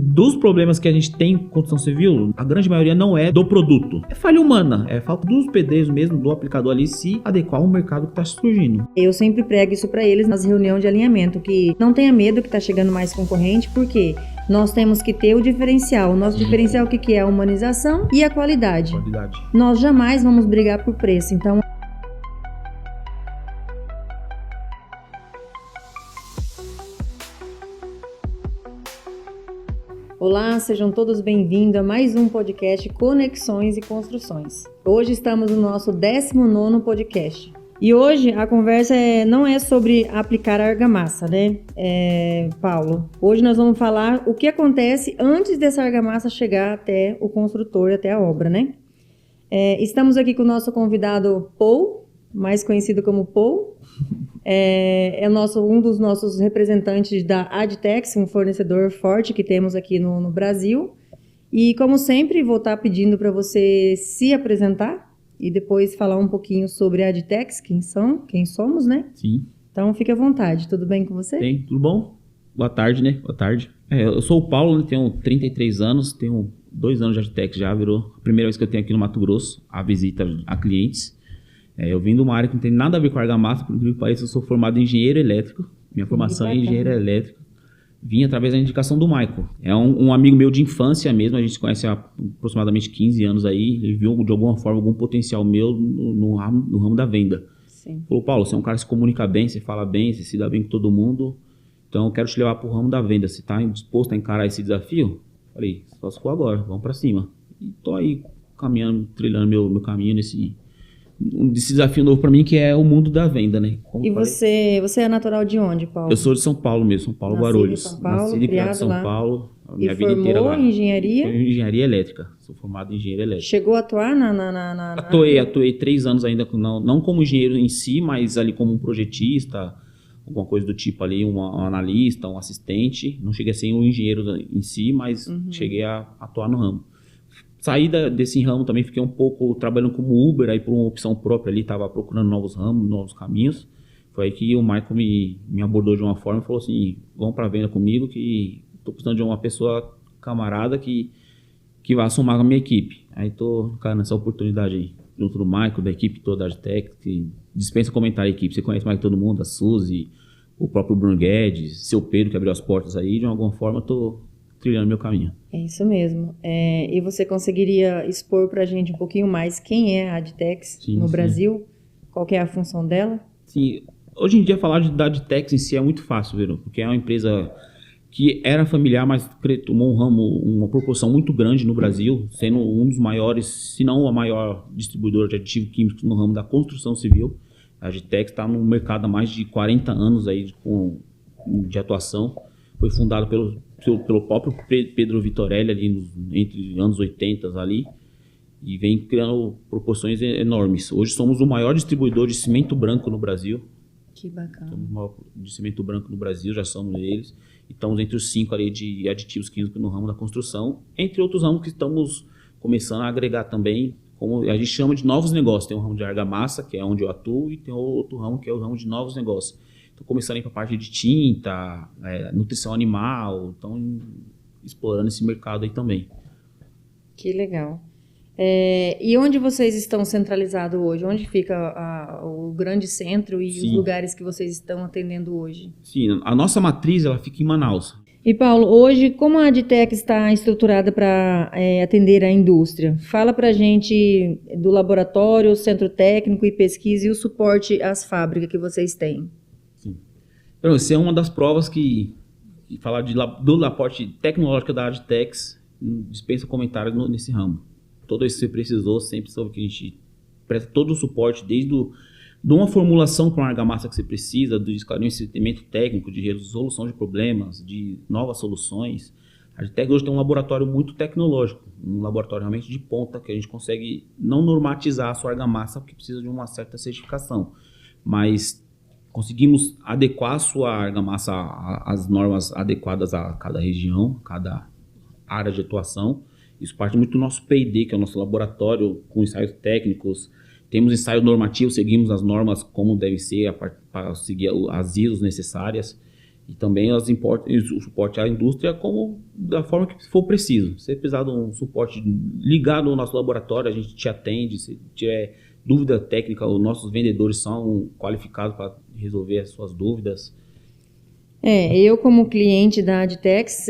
dos problemas que a gente tem com construção civil, a grande maioria não é do produto. É falha humana, é falta dos pedreiros mesmo, do aplicador ali se adequar ao mercado que está surgindo. Eu sempre prego isso para eles nas reuniões de alinhamento, que não tenha medo que está chegando mais concorrente, porque nós temos que ter o diferencial. O nosso diferencial, o que é? A humanização e a qualidade. Nós jamais vamos brigar por preço, então... Olá, sejam todos bem-vindos a mais um podcast Conexões e Construções. Hoje estamos no nosso 19º podcast. E hoje a conversa não é sobre aplicar argamassa, né, Paulo? Hoje nós vamos falar o que acontece antes dessa argamassa chegar até o construtor, até a obra, né? Estamos aqui com o nosso convidado Paul, mais conhecido como Paul. Um dos nossos representantes da Adtex, um fornecedor forte que temos aqui no Brasil. E como sempre, vou estar pedindo para você se apresentar e depois falar um pouquinho sobre a Adtex, quem somos, né? Sim. Então fique à vontade, tudo bem com você? Tem, tudo bom? Boa tarde, né? Boa tarde. Eu sou o Paulo, né? Tenho 33 anos, tenho 2 anos de Adtex já, virou a primeira vez que eu tenho aqui no Mato Grosso, a visita a clientes. Eu vim de uma área que não tem nada a ver com argamassa, por incrível que pareça, eu sou formado em engenheiro elétrico. Minha formação é engenheiro elétrico. Vim através da indicação do Michael. É um amigo meu de infância mesmo, a gente se conhece há aproximadamente 15 anos aí. Ele viu de alguma forma algum potencial meu no ramo da venda. Sim. Falou, Paulo, você é um cara que se comunica bem, você fala bem, você se dá bem com todo mundo. Então eu quero te levar para o ramo da venda. Você está disposto a encarar esse desafio? Falei, só se for agora, vamos para cima. E tô aí caminhando, trilhando meu caminho nesse desafio novo para mim, que é o mundo da venda, né? Como e você é natural de onde, Paulo? Eu sou de São Paulo mesmo, São Paulo, Guarulhos. São Paulo, nascido e criado em São lá. Paulo, a minha e vida inteira lá. Formou em engenharia? Em engenharia elétrica, sou formado em engenharia elétrica. Chegou a atuar Atuei 3 anos ainda, não como engenheiro em si, mas ali como um projetista, alguma coisa do tipo ali, um analista, um assistente. Não cheguei a ser um engenheiro em si, mas cheguei a atuar no ramo. Saí desse ramo também, fiquei um pouco trabalhando como Uber, aí por uma opção própria ali, estava procurando novos ramos, novos caminhos. Foi aí que o Michael me abordou de uma forma e falou assim, vamos para a venda comigo, que estou precisando de uma pessoa camarada que vai somar com a minha equipe. Aí estou nessa oportunidade aí, junto do Michael, da equipe toda da Adtex, que dispensa comentar a equipe. Você conhece mais que todo mundo, a Suzy, o próprio Bruno Guedes, seu Pedro que abriu as portas aí, de alguma forma estou trilhando meu caminho. É isso mesmo. E você conseguiria expor para a gente um pouquinho mais quem é a Adtex no Brasil? Qual que é a função dela? Sim, hoje em dia falar da Adtex em si é muito fácil, viu? Porque é uma empresa que era familiar, mas tomou uma proporção muito grande no Brasil, sendo um dos maiores, se não a maior distribuidora de aditivos químicos no ramo da construção civil. A Adtex está no mercado há mais de 40 anos aí de atuação. Foi fundada pelo próprio Pedro Vitorelli ali entre anos 80 ali e vem criando proporções enormes. Hoje somos o maior distribuidor de cimento branco no Brasil. Que bacana. Somos o maior de cimento branco no Brasil, já somos eles. E estamos entre os 5 ali de aditivos químicos no ramo da construção, entre outros ramos que estamos começando a agregar também, como a gente chama de novos negócios. Tem o ramo de argamassa, que é onde eu atuo, e tem outro ramo que é o ramo de novos negócios. Começando a ir para a parte de tinta, nutrição animal, então explorando esse mercado aí também. Que legal. E onde vocês estão centralizados hoje? Onde fica o grande centro e os lugares que vocês estão atendendo hoje? Sim, a nossa matriz ela fica em Manaus. E Paulo, hoje como a Adtex está estruturada para atender a indústria? Fala para a gente do laboratório, o centro técnico e pesquisa e o suporte às fábricas que vocês têm. Então, essa é uma das provas que falar do aporte tecnológico da Adtex dispensa comentários nesse ramo. Todo isso que você precisou, sempre soube que a gente presta todo o suporte, desde de uma formulação para uma argamassa que você precisa, do esclarecimento técnico, de resolução de problemas, de novas soluções. A Adtex hoje tem um laboratório muito tecnológico, um laboratório realmente de ponta, que a gente consegue não normatizar a sua argamassa, porque precisa de uma certa certificação, mas conseguimos adequar a sua argamassa às normas adequadas a cada região, cada área de atuação. Isso parte muito do nosso P&D, que é o nosso laboratório com ensaios técnicos. Temos ensaio normativo, seguimos as normas como deve ser para seguir as ISOs necessárias. E também o suporte à indústria como da forma que for preciso. Se precisar de um suporte ligado ao nosso laboratório, a gente te atende. Se tiver dúvida técnica, os nossos vendedores são qualificados para resolver as suas dúvidas. Eu como cliente da Adtex,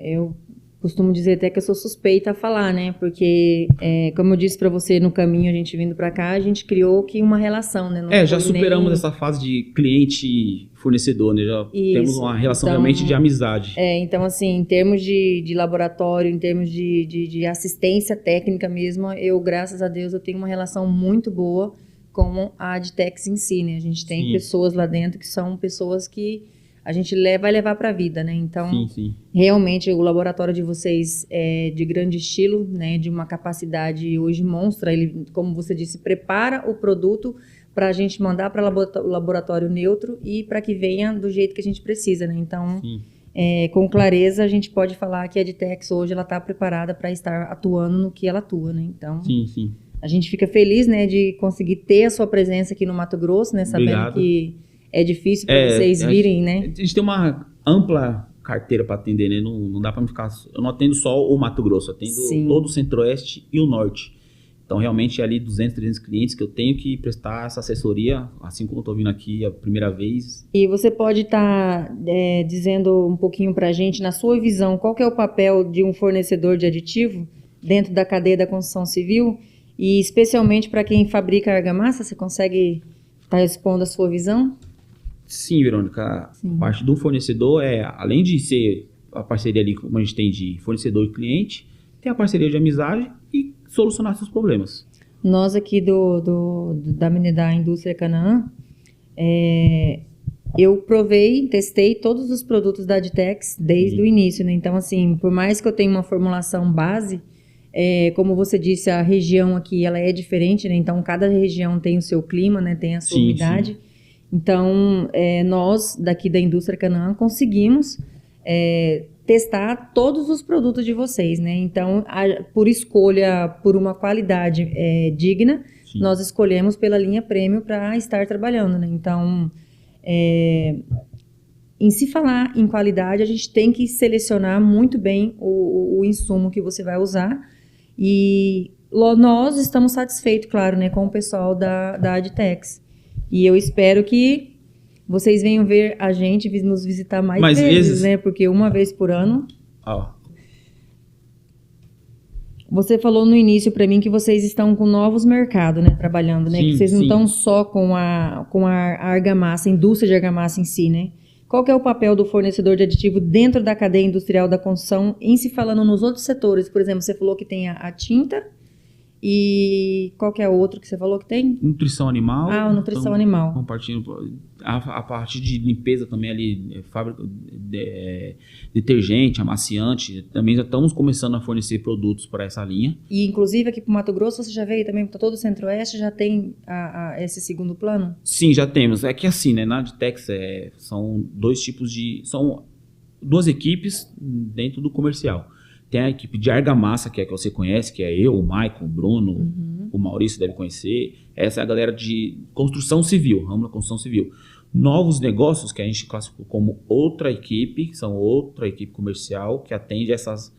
eu costumo dizer até que eu sou suspeita a falar, né? Porque, como eu disse para você no caminho, a gente vindo para cá, a gente criou aqui uma relação, né? Não já superamos essa fase de cliente-fornecedor, né? Já temos uma relação realmente de amizade. Então, assim, em termos de laboratório, em termos de assistência técnica mesmo, graças a Deus, eu tenho uma relação muito boa com a Adtex em si, né? A gente tem pessoas lá dentro que são pessoas que a gente vai levar para a vida, né? Então, realmente, o laboratório de vocês é de grande estilo, né? De uma capacidade hoje monstra. Ele, como você disse, prepara o produto para a gente mandar para o laboratório neutro e para que venha do jeito que a gente precisa, né? Então, com clareza, a gente pode falar que a Adtex hoje ela está preparada para estar atuando no que ela atua, né? Então, a gente fica feliz, né? De conseguir ter a sua presença aqui no Mato Grosso, né? Sabendo que é difícil para vocês virem, né? A gente tem uma ampla carteira para atender, né? Não dá para me ficar... Eu não atendo só o Mato Grosso, eu atendo todo o Centro-Oeste e o Norte. Então, realmente, é ali 200, 300 clientes que eu tenho que prestar essa assessoria, assim como eu estou vindo aqui a primeira vez. E você pode estar dizendo um pouquinho para a gente, na sua visão, qual que é o papel de um fornecedor de aditivo dentro da cadeia da construção civil? E, especialmente, para quem fabrica argamassa, você consegue estar expondo a sua visão? Sim, Verônica. A parte do fornecedor além de ser a parceria ali, como a gente tem de fornecedor e cliente, tem a parceria de amizade e solucionar seus problemas. Nós aqui da Indústria Canaã, eu provei, testei todos os produtos da Adtex desde o início, né? Então, assim, por mais que eu tenha uma formulação base, como você disse, a região aqui ela é diferente, né? Então, cada região tem o seu clima, né? Tem a sua umidade. Então, nós daqui da Indústria Canaã conseguimos testar todos os produtos de vocês, né? Então, por escolha, por uma qualidade digna, nós escolhemos pela linha Premium para estar trabalhando, né? Então, em se falar em qualidade, a gente tem que selecionar muito bem o insumo que você vai usar e nós estamos satisfeitos, claro, né, com o pessoal da Adtex. E eu espero que vocês venham ver a gente, nos visitar mais vezes, né? Porque uma vez por ano... Você falou no início para mim que vocês estão com novos mercados, né? Trabalhando, né? Que vocês não estão só com a argamassa, a indústria de argamassa em si, né? Qual que é o papel do fornecedor de aditivo dentro da cadeia industrial da construção, em se falando nos outros setores? Por exemplo, você falou que tem a tinta... E qual que é o outro que você falou que tem? Nutrição animal. Nutrição animal. Compartilhando a parte de limpeza também ali, fábrica, detergente, amaciante. Também já estamos começando a fornecer produtos para essa linha. E inclusive aqui para o Mato Grosso você já veio também para todo o Centro-Oeste, já tem esse segundo plano? Sim, já temos. É que assim, né, na Adtex são são duas equipes dentro do comercial. Tem a equipe de argamassa, que você conhece, que é eu, o Maicon, o Bruno, o Maurício deve conhecer. Essa é a galera de construção civil, ramo da construção civil. Novos negócios, que a gente classificou como outra equipe, que são outra equipe comercial, que atende essas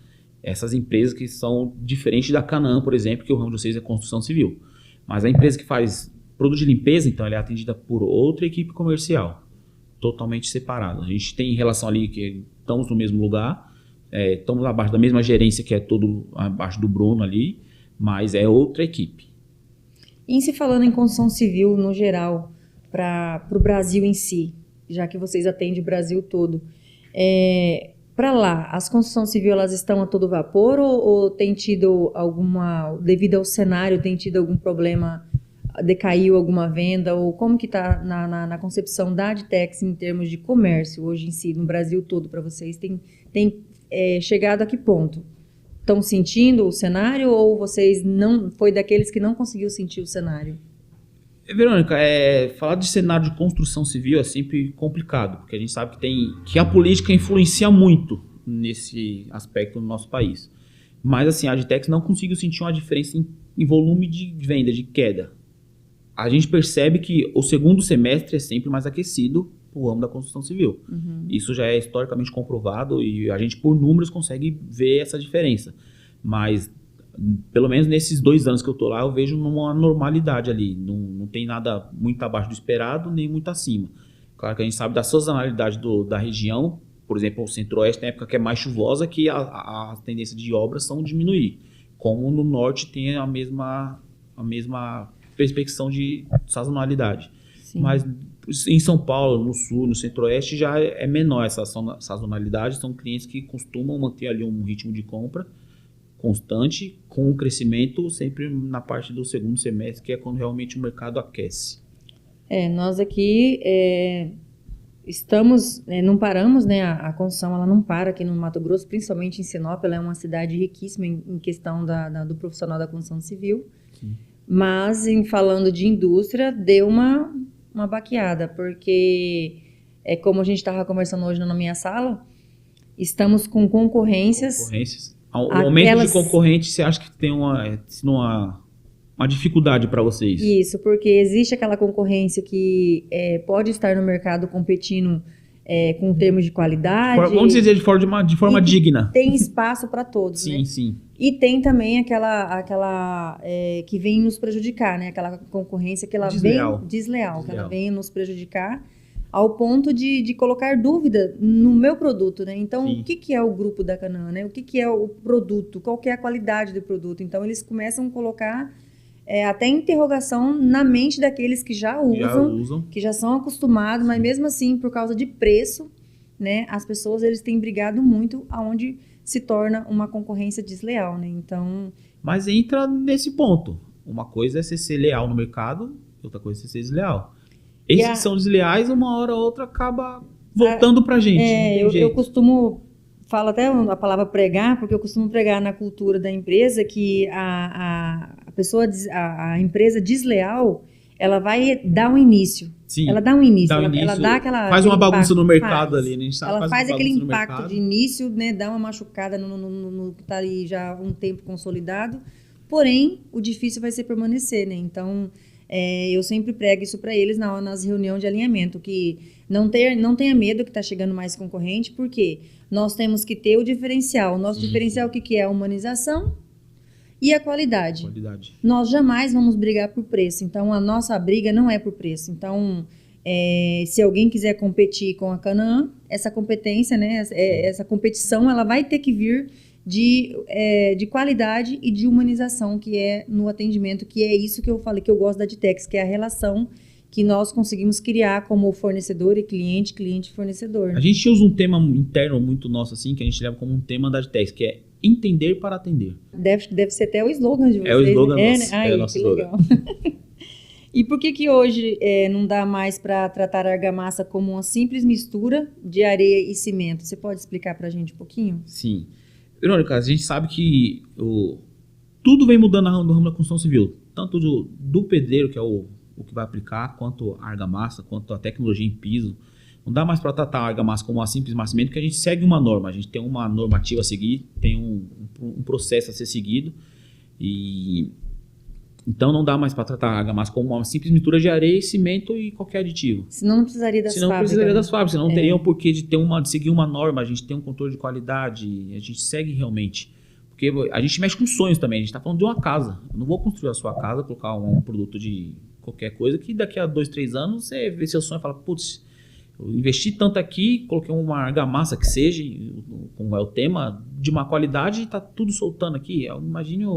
empresas que são diferentes da Canaã, por exemplo, que o ramo de vocês é construção civil. Mas a empresa que faz produto de limpeza, então, ela é atendida por outra equipe comercial, totalmente separada. A gente tem relação ali que estamos no mesmo lugar, estamos abaixo da mesma gerência, que é todo abaixo do Bruno ali, mas é outra equipe. E se falando em construção civil no geral, para o Brasil em si, já que vocês atendem o Brasil todo, para lá, as construções civis elas estão a todo vapor ou tem tido devido ao cenário, tem tido algum problema, decaiu alguma venda, ou como que está na concepção da Adtex em termos de comércio hoje em si, no Brasil todo para vocês? Tem chegado a que ponto? Estão sentindo o cenário ou vocês foi daqueles que não conseguiu sentir o cenário? Verônica, falar de cenário de construção civil é sempre complicado, porque a gente sabe que a política influencia muito nesse aspecto no nosso país. Mas assim, a Adtex não conseguiu sentir uma diferença em volume de venda, de queda. A gente percebe que o segundo semestre é sempre mais aquecido para o ramo da construção civil. Isso já é historicamente comprovado e a gente, por números, consegue ver essa diferença. Mas, pelo menos nesses 2 anos que eu estou lá, eu vejo uma normalidade ali. Não tem nada muito abaixo do esperado, nem muito acima. Claro que a gente sabe da sazonalidade da região. Por exemplo, o Centro-Oeste tem época que é mais chuvosa, que a tendência de obras são diminuir. Como no Norte tem a mesma perspectiva de sazonalidade. Sim. Mas em São Paulo, no Sul, no Centro-Oeste, já é menor essa sazonalidade. São clientes que costumam manter ali um ritmo de compra constante, com o crescimento sempre na parte do segundo semestre, que é quando realmente o mercado aquece. Nós aqui estamos, não paramos, né? A construção ela não para aqui no Mato Grosso, principalmente em Sinop. Ela é uma cidade riquíssima em questão do profissional da construção civil. Sim. Mas, falando de indústria, deu uma baqueada, porque como a gente estava conversando hoje na minha sala, estamos com concorrências. O aumento de concorrente, você acha que tem uma dificuldade para vocês? Isso, porque existe aquela concorrência que pode estar no mercado competindo com termos de qualidade. Vamos dizer de forma digna. Tem espaço para todos, sim, né? Sim. E tem também aquela que vem nos prejudicar, né? Aquela concorrência que ela desleal, que ela vem nos prejudicar ao ponto de colocar dúvida no meu produto, né? Então, sim. O que é o grupo da Canaã, né? O que é o produto? Qual que é a qualidade do produto? Então, eles começam a colocar até interrogação na mente daqueles que já usam, que já são acostumados, mas mesmo assim, por causa de preço, né? As pessoas, eles têm brigado muito aonde se torna uma concorrência desleal, né? Então... Mas entra nesse ponto. Uma coisa é você ser leal no mercado, outra coisa é você ser desleal. Esses que são desleais, uma hora ou outra acaba voltando pra gente. Eu costumo, falo até a palavra pregar, porque eu costumo pregar na cultura da empresa que a empresa desleal, ela vai dar um início. Sim, ela dá um início. Ela dá aquela... Faz uma bagunça no mercado ali, né? Ela faz aquele impacto de início, né? Dá uma machucada no que está ali já há um tempo consolidado. Porém, o difícil vai ser permanecer, né? Então... eu sempre prego isso para eles nas reuniões de alinhamento, que não tenha medo que está chegando mais concorrente, porque nós temos que ter o diferencial. O nosso diferencial, o que é? A humanização e a qualidade. Nós jamais vamos brigar por preço, então a nossa briga não é por preço. Então, se alguém quiser competir com a Canaã, essa competência, né, essa competição, ela vai ter que vir de qualidade e de humanização, que é no atendimento, que é isso que eu falei, que eu gosto da Adtex, que é a relação que nós conseguimos criar como fornecedor e cliente e fornecedor. A gente usa um tema interno muito nosso, assim, que a gente leva como um tema da Adtex, que é entender para atender. Deve ser até o slogan de vocês. É o slogan né? nosso, é o nosso slogan. E por que hoje não dá mais para tratar a argamassa como uma simples mistura de areia e cimento? Você pode explicar para a gente um pouquinho? Sim. Verônica, a gente sabe que tudo vem mudando no ramo da construção civil. Tanto do pedreiro, que é o que vai aplicar, quanto a argamassa, quanto a tecnologia em piso. Não dá mais para tratar a argamassa como uma simples massamento, porque a gente segue uma norma. A gente tem uma normativa a seguir, tem um processo a ser seguido. Então não dá mais para tratar a argamassa como uma simples mistura de areia, cimento e qualquer aditivo. Senão não precisaria das fábricas. Senão não precisaria das fábricas, senão não teria o porquê de seguir uma norma, a gente tem um controle de qualidade, a gente segue realmente. Porque a gente mexe com sonhos também, a gente está falando de uma casa. Eu não vou construir a sua casa, colocar um produto de qualquer coisa, que daqui a 2, 3 anos você vê seu sonho e fala, putz, eu investi tanto aqui, coloquei uma argamassa que seja, como é o tema, de uma qualidade e está tudo soltando aqui. Imagine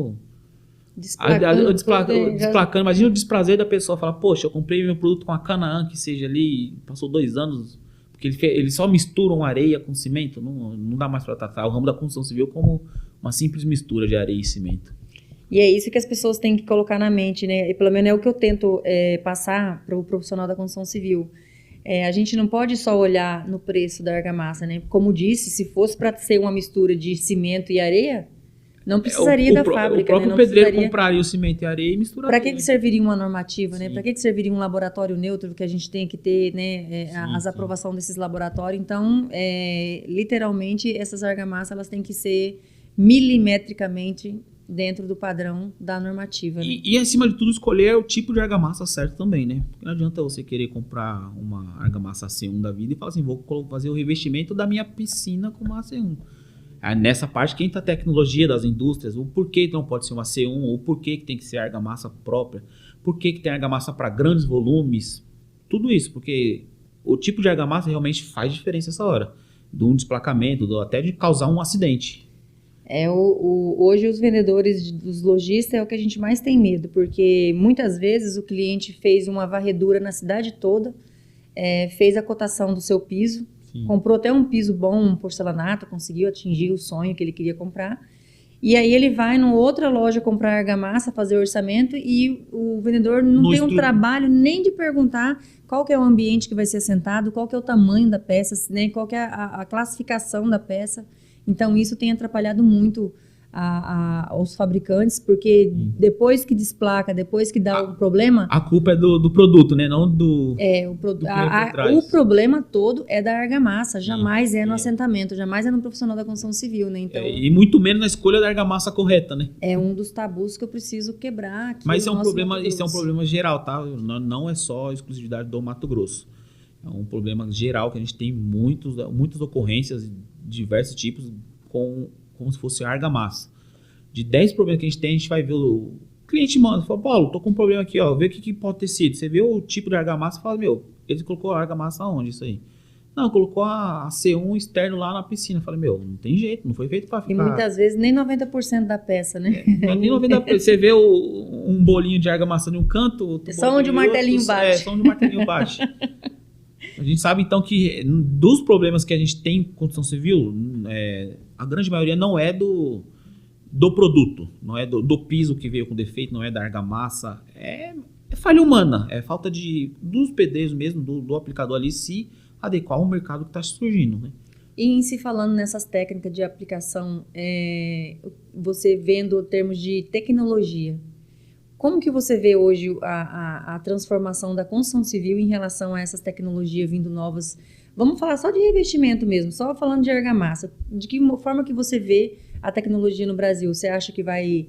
Desplacando, imagina o desprazer da pessoa falar, poxa, eu comprei meu produto com a Canaã que seja ali, passou 2 anos, porque eles só misturam areia com cimento, não dá mais para tratar o ramo da construção civil como uma simples mistura de areia e cimento. E é isso que as pessoas têm que colocar na mente, né? E pelo menos é o que eu tento passar para o profissional da construção civil. A gente não pode só olhar no preço da argamassa, né? Como disse, se fosse para ser uma mistura de cimento e areia, não precisaria da fábrica. O próprio pedreiro compraria o cimento e a areia e misturaria. Para que serviria uma normativa, né? Para que serviria um laboratório neutro que a gente tem que ter, né? As aprovações desses laboratórios. Então, literalmente, essas argamassas elas têm que ser milimetricamente dentro do padrão da normativa. Né? E acima de tudo, escolher o tipo de argamassa certo também, né? Porque não adianta você querer comprar uma argamassa C1 da vida e falar assim, vou fazer o revestimento da minha piscina com uma C1. Nessa parte que entra a tecnologia das indústrias, o porquê não pode ser uma C1, o porquê que tem que ser argamassa própria, por que tem argamassa para grandes volumes, tudo isso, porque o tipo de argamassa realmente faz diferença essa hora, de um desplacamento, até de causar um acidente. Hoje os vendedores dos lojistas é o que a gente mais tem medo, porque muitas vezes o cliente fez uma varredura na cidade toda, fez a cotação do seu piso, sim, comprou até um piso bom, um porcelanato, conseguiu atingir o sonho que ele queria comprar, e aí ele vai numa outra loja comprar argamassa, fazer orçamento, e o vendedor não tem um trabalho nem de perguntar qual que é o ambiente que vai ser assentado, qual que é o tamanho da peça, né, qual que é a classificação da peça. Então, isso tem atrapalhado muito aos fabricantes, porque depois que desplaca, depois que dá o problema... A culpa é do produto, né? Não do... O problema todo é da argamassa, jamais no assentamento, jamais é no profissional da construção civil, né? Então, e muito menos na escolha da argamassa correta, né? É um dos tabus que eu preciso quebrar aqui. Mas isso é um problema geral, tá? Não é só exclusividade do Mato Grosso. É um problema geral que a gente tem muitas ocorrências, diversos tipos, como se fosse argamassa. De 10 problemas que a gente vai ver, o cliente manda, fala, Paulo, tô com um problema aqui, ó, vê o que pode ter sido. Você vê o tipo de argamassa e fala, ele colocou a argamassa aonde isso aí? Não, colocou a C1 externo lá na piscina. Eu falei, não tem jeito, não foi feito para ficar... E muitas vezes nem 90% da peça, né? Nem 90%. Você vê um bolinho de argamassa em um canto... Só onde o martelinho bate. Só onde o martelinho bate. A gente sabe, então, que dos problemas que a gente tem em construção civil, a grande maioria não é do produto, não é do piso que veio com defeito, não é da argamassa, é falha humana, é falta dos pedreiros mesmo, do aplicador ali se adequar ao mercado que está surgindo, né? E em se falando nessas técnicas de aplicação, você vendo termos de tecnologia, como que você vê hoje a transformação da construção civil em relação a essas tecnologias vindo novas? Vamos falar só de revestimento mesmo, só falando de argamassa. De que forma que você vê a tecnologia no Brasil? Você acha que vai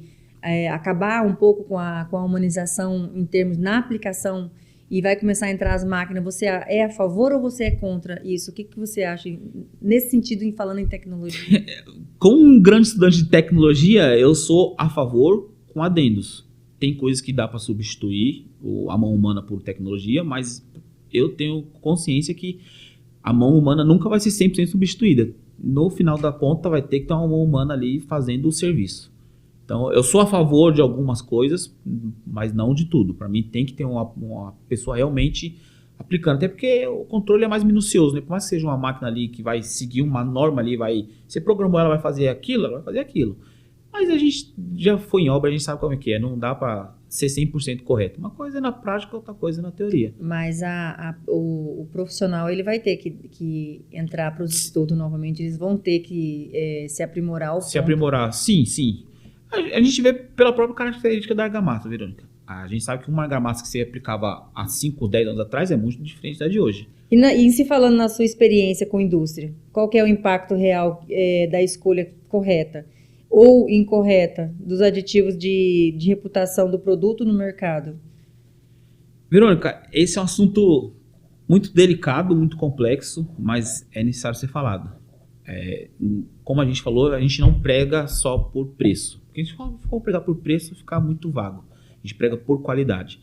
acabar um pouco com a humanização em termos na aplicação e vai começar a entrar as máquinas? Você é a favor ou você é contra isso? O que você acha nesse sentido em falando em tecnologia? Como um grande estudante de tecnologia, eu sou a favor com adendos. Tem coisas que dá para substituir a mão humana por tecnologia, mas eu tenho consciência que a mão humana nunca vai ser 100% substituída. No final da conta, vai ter que ter uma mão humana ali fazendo o serviço. Então, eu sou a favor de algumas coisas, mas não de tudo. Para mim, tem que ter uma pessoa realmente aplicando. Até porque o controle é mais minucioso, né? Por mais que seja uma máquina ali que vai seguir uma norma ali, você programou ela, vai fazer aquilo, ela vai fazer aquilo. Mas a gente já foi em obra, a gente sabe como é que é. Não dá para ser 100% correto. Uma coisa é na prática, outra coisa é na teoria. Mas o profissional ele vai ter que entrar para os estudos novamente. Eles vão ter que se aprimorar. Aprimorar, sim. A gente vê pela própria característica da argamassa, Verônica. A gente sabe que uma argamassa que você aplicava há 5, 10 anos atrás é muito diferente da de hoje. E se falando na sua experiência com a indústria, qual que é o impacto real da escolha correta ou incorreta dos aditivos de reputação do produto no mercado? Verônica, esse é um assunto muito delicado, muito complexo, mas é necessário ser falado. Como a gente falou, a gente não prega só por preço. Porque a gente for pregar por preço, fica muito vago. A gente prega por qualidade.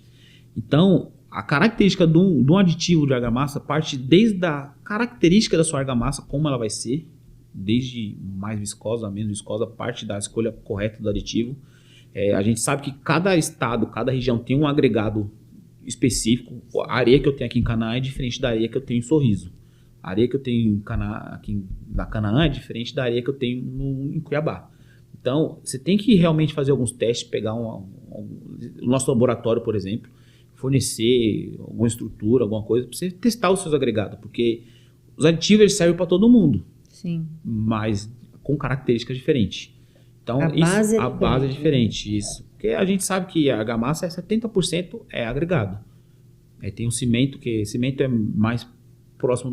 Então, a característica de um aditivo de argamassa parte desde a característica da sua argamassa, como ela vai ser, desde mais viscosa a menos viscosa, parte da escolha correta do aditivo. A gente sabe que cada estado, cada região tem um agregado específico. A areia que eu tenho aqui em Canaã é diferente da areia que eu tenho em Sorriso. A areia que eu tenho aqui na Canaã é diferente da areia que eu tenho em Cuiabá. Então, você tem que realmente fazer alguns testes, pegar o nosso laboratório, por exemplo, fornecer alguma estrutura, alguma coisa, para você testar os seus agregados, porque os aditivos eles servem para todo mundo. Sim. Mas com características diferentes. Então, a base é diferente. Isso. Porque a gente sabe que a argamassa 70% é agregado. Tem um cimento, que cimento é mais próximo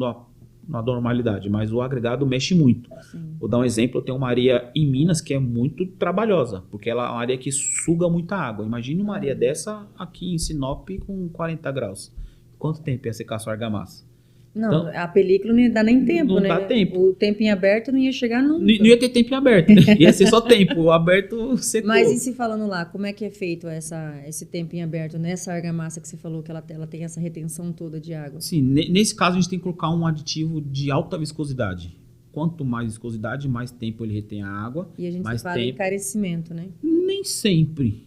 na normalidade, mas o agregado mexe muito. Sim. Vou dar um exemplo, eu tenho uma areia em Minas que é muito trabalhosa, porque ela é uma areia que suga muita água. Imagine uma areia dessa aqui em Sinop com 40 graus. Quanto tempo ia secar a sua argamassa? Não, Então, a película não ia dar nem tempo, não né? dá tempo. O tempo em aberto não ia chegar nunca. Não ia ter tempo em aberto, né? Ia ser só tempo. O aberto secou. Mas e se falando lá, como é que é feito esse tempo em aberto nessa argamassa que você falou que ela tem essa retenção toda de água? Sim, nesse caso a gente tem que colocar um aditivo de alta viscosidade. Quanto mais viscosidade, mais tempo ele retém a água. E a gente mais fala em tempo. encarecimento, né? Nem sempre.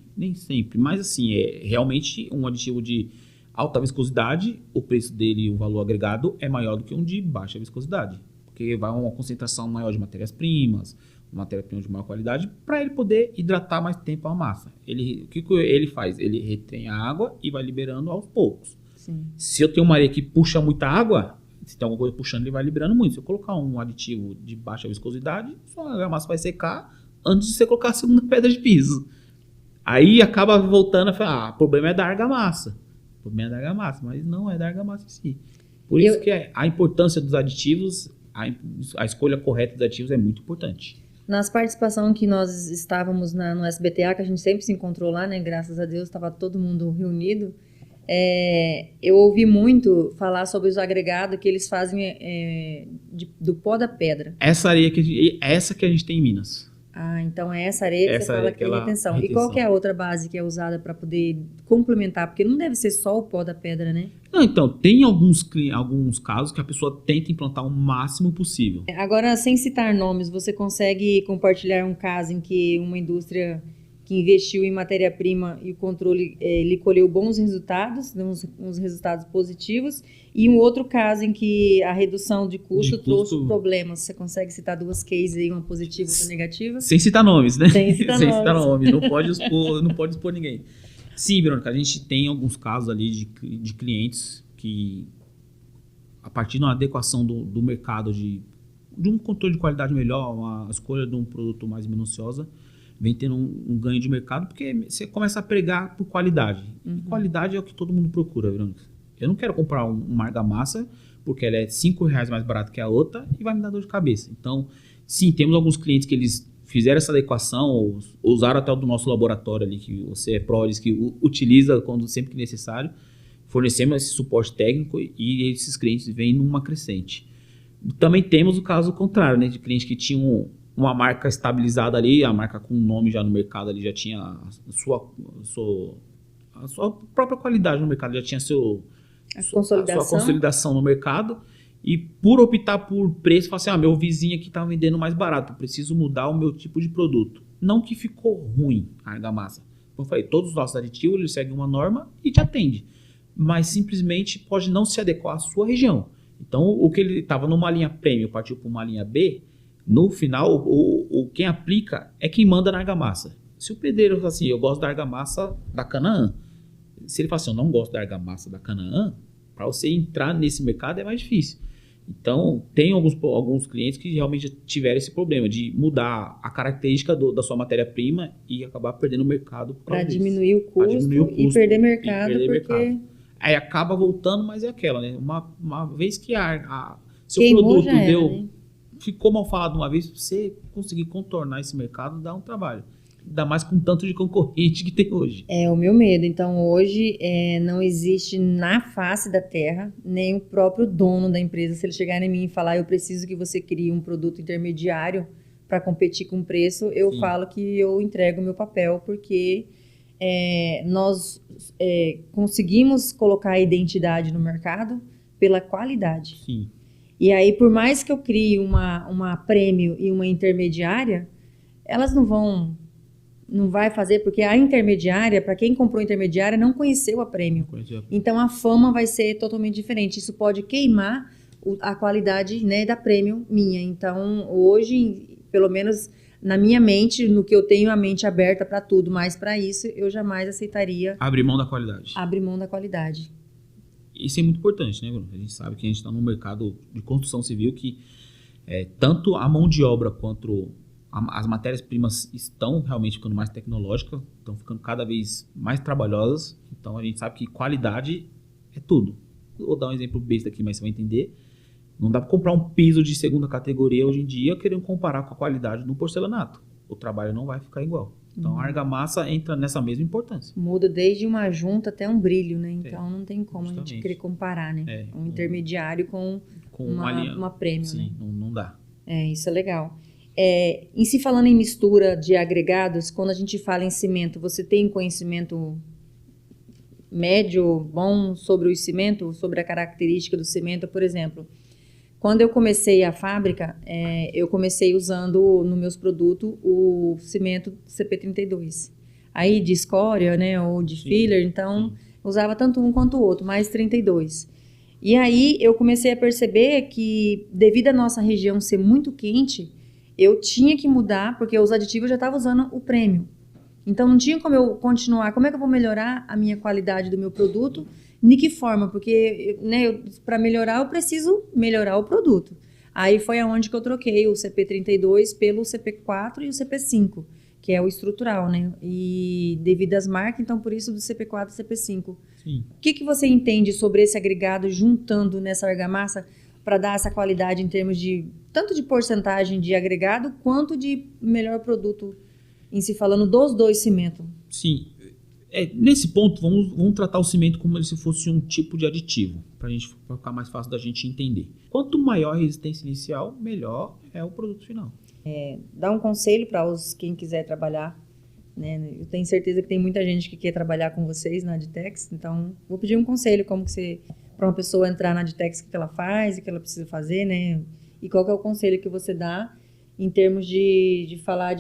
Mas assim, é realmente um aditivo de alta viscosidade, o preço dele, o valor agregado, é maior do que um de baixa viscosidade. Porque vai uma concentração maior de matérias-primas, matéria-prima de maior qualidade, para ele poder hidratar mais tempo a massa. O que ele faz? Ele retém a água e vai liberando aos poucos. Sim. Se eu tenho uma areia que puxa muita água, se tem alguma coisa puxando, ele vai liberando muito. Se eu colocar um aditivo de baixa viscosidade, a massa vai secar antes de você colocar a segunda pedra de piso. Aí acaba voltando a falar, o problema é da argamassa. O problema é da argamassa, mas não é da argamassa em si. Por isso que a importância dos aditivos, a escolha correta dos aditivos é muito importante. Nas participações que nós estávamos no SBTA, que a gente sempre se encontrou lá, né? Graças a Deus, estava todo mundo reunido. Eu ouvi muito falar sobre os agregados que eles fazem do pó da pedra. Essa areia que a gente tem em Minas. Ah, então é essa areia que você fala que tem retenção. E qual que é a outra base que é usada para poder complementar? Porque não deve ser só o pó da pedra, né? Não, então, tem alguns casos que a pessoa tenta implantar o máximo possível. Agora, sem citar nomes, você consegue compartilhar um caso em que uma indústria que investiu em matéria-prima e o controle, ele colheu bons resultados, uns resultados positivos, e um outro caso em que a redução de custo trouxe problemas. Você consegue citar duas cases aí, uma positiva e outra negativa? Sem citar nomes, né? Sem citar nomes. Não pode expor ninguém. Sim, Verônica, a gente tem alguns casos ali de clientes que, a partir de uma adequação do mercado, de um controle de qualidade melhor, uma escolha de um produto mais minuciosa, vem tendo um ganho de mercado, porque você começa a pregar por qualidade. E qualidade é o que todo mundo procura, Verônica. Eu não quero comprar uma argamassa porque ela é R$5 mais barata que a outra e vai me dar dor de cabeça. Então, sim, temos alguns clientes que eles fizeram essa adequação, ou usaram até o do nosso laboratório ali, que você diz que utiliza sempre que necessário. Fornecemos esse suporte técnico e esses clientes vêm numa crescente. Também temos o caso contrário, né, de clientes que tinham uma marca estabilizada ali, a marca com nome já no mercado ali, já tinha a sua própria qualidade no mercado, já tinha a sua consolidação no mercado, e por optar por preço, fala assim, meu vizinho aqui está vendendo mais barato, eu preciso mudar o meu tipo de produto. Não que ficou ruim a argamassa. Como eu falei, todos os nossos aditivos, eles seguem uma norma e te atende, mas simplesmente pode não se adequar à sua região. Então, o que ele estava numa linha premium, partiu para uma linha B, no final, quem aplica é quem manda na argamassa. Se o pedreiro fala assim, eu gosto da argamassa da Canaã, se ele fala assim, eu não gosto da argamassa da Canaã, para você entrar nesse mercado é mais difícil. Então, tem alguns clientes que realmente tiveram esse problema de mudar a característica da sua matéria-prima e acabar perdendo o mercado. Para diminuir o custo e perder mercado. Aí acaba voltando, mas é aquela, né? Uma vez que seu queimou, produto né? Ficou mal falado uma vez, você conseguir contornar esse mercado dá um trabalho. Ainda mais com tanto de concorrente que tem hoje. É o meu medo. Então, hoje, não existe na face da terra nem o próprio dono da empresa. Se ele chegar em mim e falar, eu preciso que você crie um produto intermediário para competir com preço, eu falo que eu entrego o meu papel, porque nós conseguimos colocar a identidade no mercado pela qualidade. Sim. E aí, por mais que eu crie uma premium e uma intermediária, elas não vai fazer, porque a intermediária, para quem comprou a intermediária, não conheceu a premium. Então, a fama vai ser totalmente diferente. Isso pode queimar a qualidade, né, da premium minha. Então, hoje, pelo menos na minha mente, no que eu tenho a mente aberta para tudo, mas para isso, eu jamais aceitaria... Abrir mão da qualidade. Abrir mão da qualidade. Isso é muito importante, né, Bruno? A gente sabe que a gente está num mercado de construção civil que tanto a mão de obra quanto as matérias-primas estão realmente ficando mais tecnológicas, estão ficando cada vez mais trabalhosas. Então, a gente sabe que qualidade é tudo. Vou dar um exemplo besta aqui, mas você vai entender. Não dá para comprar um piso de segunda categoria hoje em dia querendo comparar com a qualidade do porcelanato. O trabalho não vai ficar igual. Então, a argamassa entra nessa mesma importância. Muda desde uma junta até um brilho, né? Então, não tem como a gente querer comparar, né? Um intermediário com uma premium, sim, né? Não dá. Isso é legal. Em se falando em mistura de agregados, quando a gente fala em cimento, você tem conhecimento médio, bom sobre o cimento, sobre a característica do cimento? Por exemplo, quando eu comecei a fábrica, eu comecei usando nos meus produtos o cimento CP32. Aí de escória, né, ou de filler, então usava tanto um quanto o outro, mais 32. E aí eu comecei a perceber que, devido à nossa região ser muito quente, eu tinha que mudar, porque os aditivos eu já estava usando o premium. Então não tinha como eu continuar, como é que eu vou melhorar a minha qualidade do meu produto? De que forma? Porque, né, para melhorar eu preciso melhorar o produto. Aí foi aonde que eu troquei o CP32 pelo CP4 e o CP5, que é o estrutural, né? E devido às marcas, então por isso do CP4 e CP5. Sim. O que você entende sobre esse agregado juntando nessa argamassa para dar essa qualidade em termos de tanto de porcentagem de agregado quanto de melhor produto em si, falando dos dois cimentos? Sim. Nesse ponto, vamos tratar o cimento como se fosse um tipo de aditivo, para ficar mais fácil da gente entender. Quanto maior a resistência inicial, melhor é o produto final. Dá um conselho para quem quiser trabalhar, né? Eu tenho certeza que tem muita gente que quer trabalhar com vocês na Adtex, então vou pedir um conselho como que você, para uma pessoa entrar na Adtex, o que ela faz, o que ela precisa fazer, né? E qual que é o conselho que você dá em termos de falar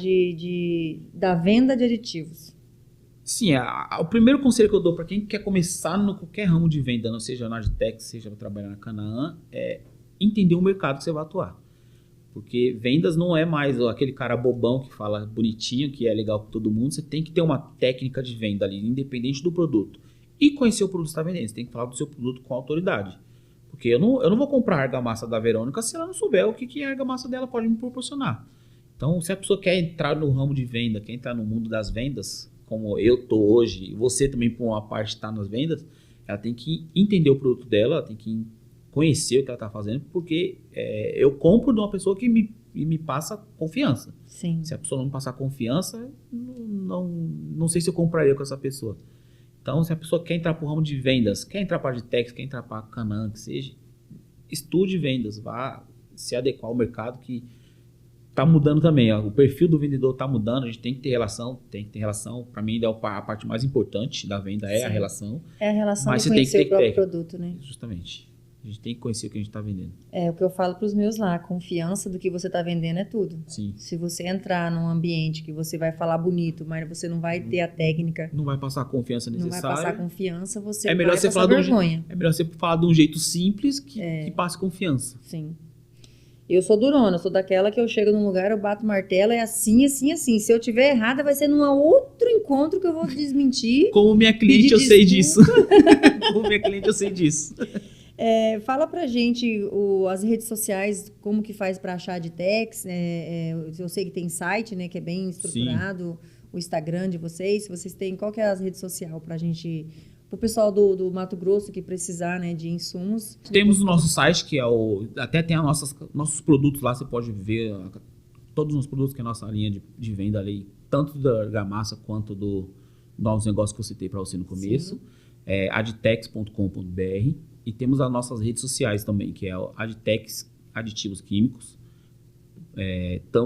da venda de aditivos? Sim, o primeiro conselho que eu dou para quem quer começar no qualquer ramo de venda, não seja na Adtex, seja para trabalhar na Canaã, é entender o mercado que você vai atuar. Porque vendas não é mais aquele cara bobão que fala bonitinho, que é legal com todo mundo. Você tem que ter uma técnica de venda ali, independente do produto. E conhecer o produto que você está vendendo. Você tem que falar do seu produto com autoridade. Porque eu não vou comprar a argamassa da Verônica se ela não souber o que a argamassa dela pode me proporcionar. Então, se a pessoa quer entrar no ramo de venda, quer entrar no mundo das vendas, como eu estou hoje, e você também por uma parte está nas vendas, ela tem que entender o produto dela, ela tem que conhecer o que ela está fazendo, porque eu compro de uma pessoa que me passa confiança. Sim. Se a pessoa não me passar confiança, não sei se eu compraria com essa pessoa. Então, se a pessoa quer entrar para o ramo de vendas, quer entrar para a Adtex, quer entrar para a Canaã, que seja, estude vendas, vá se adequar ao mercado que está mudando também. O perfil do vendedor está mudando, a gente tem que ter relação. Para mim, a parte mais importante da venda é a relação. É a relação mas de você conhecer tem que o próprio produto, né? Justamente. A gente tem que conhecer o que a gente está vendendo. O que eu falo para os meus lá, a confiança do que você está vendendo é tudo. Sim. Se você entrar num ambiente que você vai falar bonito, mas você não vai ter a técnica, não vai passar a confiança necessária. Não vai passar confiança, você melhor vai você passar vergonha. É melhor você falar de um jeito simples que passe confiança. Sim. Eu sou durona, eu sou daquela que eu chego num lugar, eu bato o martelo, é assim, assim, assim. Se eu tiver errada, vai ser num outro encontro que eu vou desmentir. Como minha cliente, eu sei disso. Como minha cliente, eu sei disso. Fala pra gente as redes sociais, como que faz pra achar a Adtex. Eu sei que tem site, né, que é bem estruturado. Sim. O Instagram de vocês, se vocês têm, qual que é as redes sociais pra gente... Pro pessoal do Mato Grosso que precisar, né, de insumos. Temos o nosso site, que é até tem nossos produtos lá, você pode ver todos os produtos que é a nossa linha de venda ali, tanto da argamassa quanto do novos negócios que eu citei para você no começo. É adtex.com.br. E temos as nossas redes sociais também, que é o Adtex Aditivos Químicos.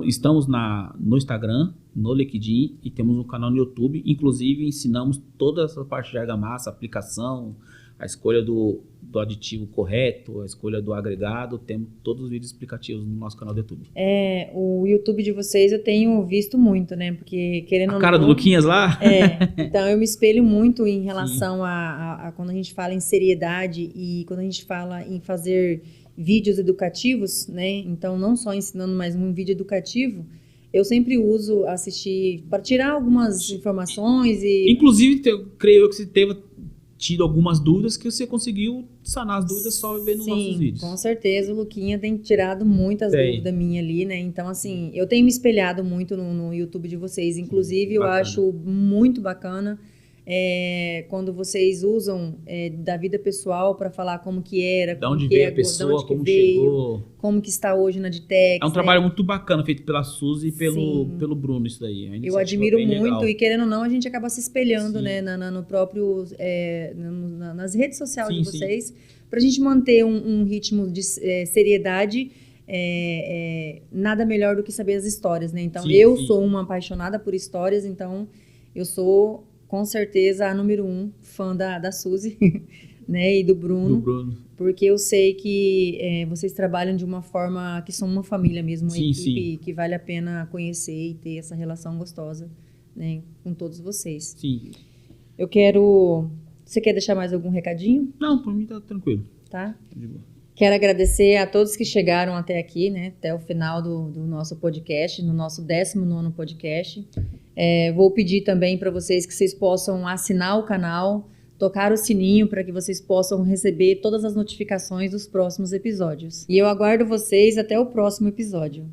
Estamos no Instagram, no LinkedIn e temos um canal no YouTube. Inclusive, ensinamos toda essa parte de argamassa, aplicação, a escolha do aditivo correto, a escolha do agregado. Temos todos os vídeos explicativos no nosso canal do YouTube. O YouTube de vocês eu tenho visto muito, né? Porque querendo a cara do Luquinhas lá? Então eu me espelho muito em relação a quando a gente fala em seriedade e quando a gente fala em fazer vídeos educativos, né? Então não só ensinando, mas um vídeo educativo. Eu sempre uso assistir para tirar algumas informações e... Inclusive, creio que você teve tido algumas dúvidas que você conseguiu sanar as dúvidas só vendo os nossos vídeos. Com certeza, o Luquinha tem tirado muitas dúvidas minhas ali, né? Então, assim, eu tenho me espelhado muito no YouTube de vocês. Inclusive, eu acho muito bacana quando vocês usam da vida pessoal para falar como que era, de onde veio a pessoa, como chegou, como que está hoje na Ditex. É um trabalho muito bacana, feito pela Suzy e pelo Bruno, isso daí. Eu admiro muito, legal. E querendo ou não, a gente acaba se espelhando, né, no próprio, nas redes sociais de vocês, para a gente manter um ritmo de seriedade. Nada melhor do que saber as histórias, né? Então, eu sou uma apaixonada por histórias, então eu sou, com certeza, a número 1 fã da Suzy, né? E do Bruno. Porque eu sei que vocês trabalham de uma forma que são uma família mesmo, uma equipe que vale a pena conhecer e ter essa relação gostosa, né? Com todos vocês. Sim. Você quer deixar mais algum recadinho? Não, por mim tá tranquilo. Tá? De boa. Quero agradecer a todos que chegaram até aqui, né? Até o final do nosso podcast, no nosso 19º podcast. Vou pedir também para vocês que vocês possam assinar o canal, tocar o sininho para que vocês possam receber todas as notificações dos próximos episódios. E eu aguardo vocês até o próximo episódio.